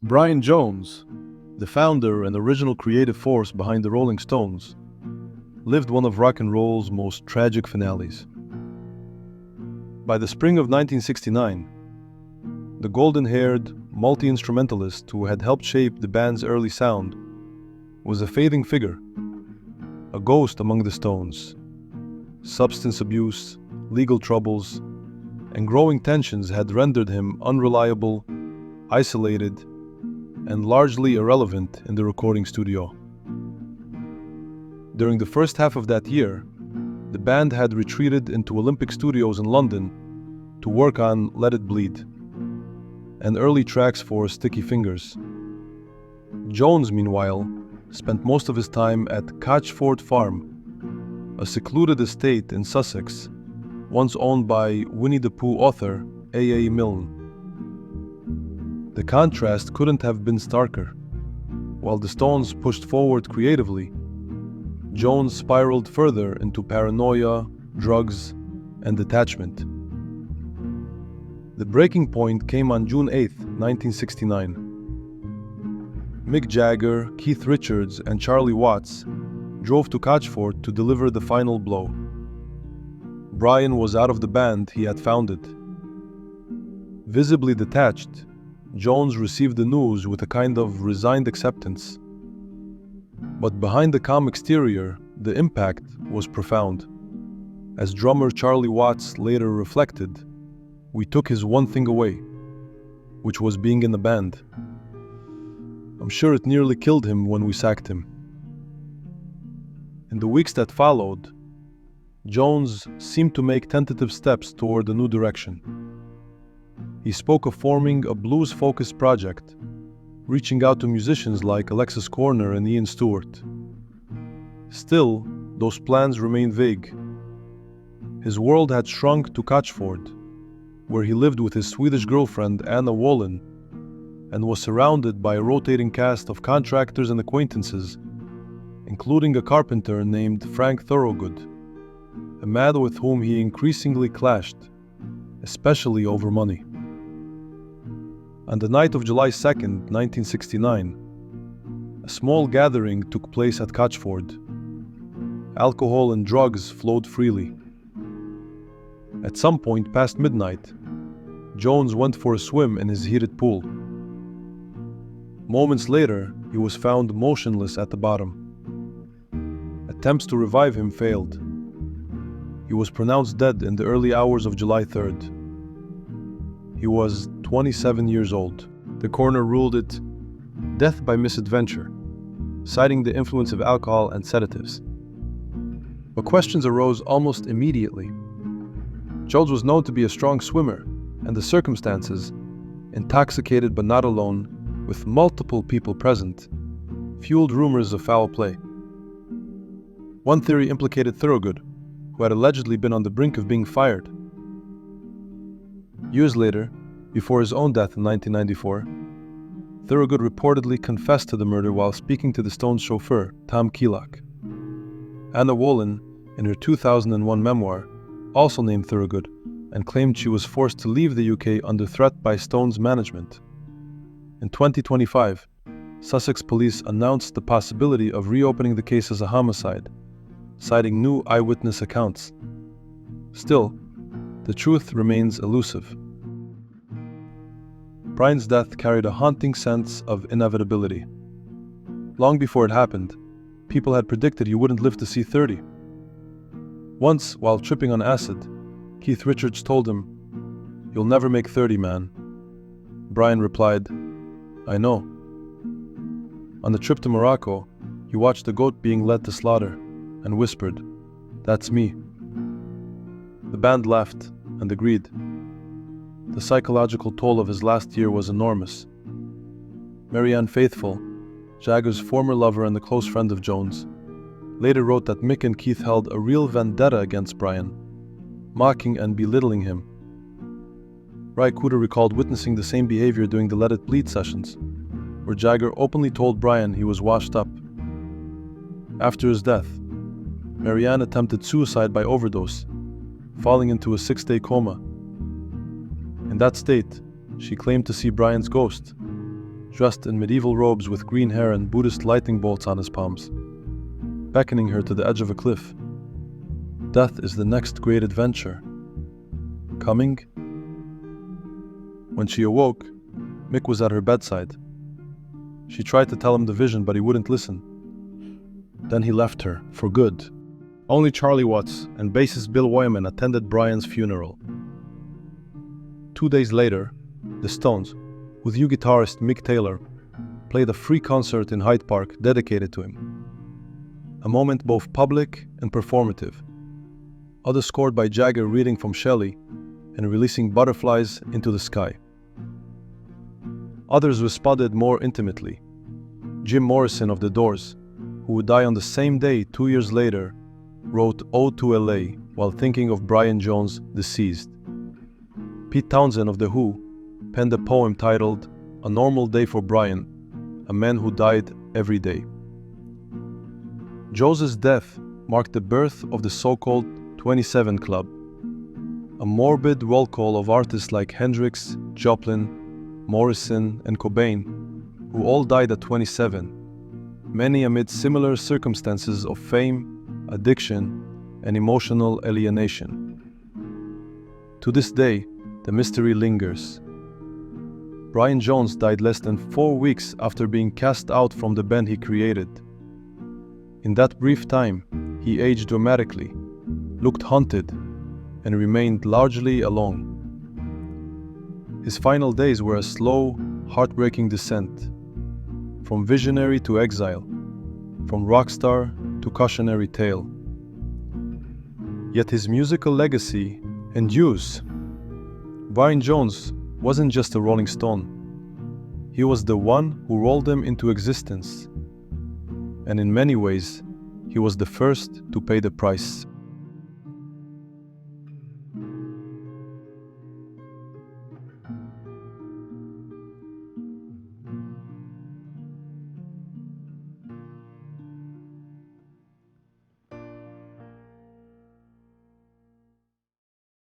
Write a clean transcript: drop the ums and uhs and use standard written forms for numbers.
Brian Jones, the founder and original creative force behind the Rolling Stones, lived one of rock and roll's most tragic finales. By the spring of 1969, the golden-haired, multi-instrumentalist who had helped shape the band's early sound was a fading figure, a ghost among the Stones. Substance abuse, legal troubles, and growing tensions had rendered him unreliable, isolated, and largely irrelevant in the recording studio. During the first half of that year, the band had retreated into Olympic Studios in London to work on Let It Bleed and early tracks for Sticky Fingers. Jones, meanwhile, spent most of his time at Cotchford Farm, a secluded estate in Sussex, once owned by Winnie the Pooh author A.A. Milne. The contrast couldn't have been starker. While the Stones pushed forward creatively, Jones spiraled further into paranoia, drugs, and detachment. The breaking point came on June 8, 1969. Mick Jagger, Keith Richards, and Charlie Watts drove to Cotchford to deliver the final blow. Brian was out of the band he had founded. Visibly detached, Jones received the news with a kind of resigned acceptance. But behind the calm exterior, the impact was profound. As drummer Charlie Watts later reflected, "We took his one thing away, which was being in the band. I'm sure it nearly killed him when we sacked him." In the weeks that followed, Jones seemed to make tentative steps toward a new direction. He spoke of forming a blues-focused project, reaching out to musicians like Alexis Korner and Ian Stewart. Still, those plans remained vague. His world had shrunk to Cotchford, where he lived with his Swedish girlfriend Anna Wallin, and was surrounded by a rotating cast of contractors and acquaintances, including a carpenter named Frank Thorogood, a man with whom he increasingly clashed, especially over money. On the night of July 2nd, 1969, a small gathering took place at Cotchford. Alcohol and drugs flowed freely. At some point past midnight, Jones went for a swim in his heated pool. Moments later, he was found motionless at the bottom. Attempts to revive him failed. He was pronounced dead in the early hours of July 3rd. He was 27 years old. The coroner ruled it death by misadventure, citing the influence of alcohol and sedatives. But questions arose almost immediately. Jones was known to be a strong swimmer, and the circumstances, intoxicated but not alone, with multiple people present, fueled rumors of foul play. One theory implicated Thorogood, who had allegedly been on the brink of being fired. Years later, before his own death in 1994, Thorogood reportedly confessed to the murder while speaking to the Stones' chauffeur, Tom Keelock. Anna Wallin, in her 2001 memoir, also named Thorogood and claimed she was forced to leave the UK under threat by Stones management. In 2025, Sussex police announced the possibility of reopening the case as a homicide, citing new eyewitness accounts. Still, the truth remains elusive. Brian's death carried a haunting sense of inevitability. Long before it happened, people had predicted he wouldn't live to see 30. Once, while tripping on acid, Keith Richards told him, "You'll never make 30, man." Brian replied, "I know." On the trip to Morocco, he watched a goat being led to slaughter and whispered, "That's me." The band laughed and agreed. The psychological toll of his last year was enormous. Marianne Faithfull, Jagger's former lover and a close friend of Jones, later wrote that Mick and Keith held a real vendetta against Brian, mocking and belittling him. Ry Cooder recalled witnessing the same behavior during the Let It Bleed sessions, where Jagger openly told Brian he was washed up. After his death, Marianne attempted suicide by overdose, falling into a 6-day coma. In that state, she claimed to see Brian's ghost, dressed in medieval robes with green hair and Buddhist lightning bolts on his palms, beckoning her to the edge of a cliff. Death is the next great adventure. Coming? When she awoke, Mick was at her bedside. She tried to tell him the vision, but he wouldn't listen. Then he left her, for good. Only Charlie Watts and bassist Bill Wyman attended Brian's funeral. 2 days later, the Stones, with new guitarist Mick Taylor, played a free concert in Hyde Park dedicated to him. A moment both public and performative. Others scored by Jagger reading from Shelley and releasing butterflies into the sky. Others responded more intimately. Jim Morrison of The Doors, who would die on the same day 2 years later, wrote Ode to LA while thinking of Brian Jones, deceased. Pete Townsend of The Who penned a poem titled A Normal Day for Brian, a man who died every day. Jones's death marked the birth of the so-called 27 Club, a morbid roll call of artists like Hendrix, Joplin, Morrison, and Cobain, who all died at 27, many amid similar circumstances of fame, addiction, and emotional alienation. To this day, the mystery lingers. Brian Jones died less than 4 weeks after being cast out from the band he created. In that brief time, he aged dramatically, looked haunted, and remained largely alone. His final days were a slow, heartbreaking descent, from visionary to exile, from rock star to cautionary tale. Yet his musical legacy endures. Brian Jones wasn't just a Rolling Stone. He was the one who rolled them into existence. And in many ways, he was the first to pay the price.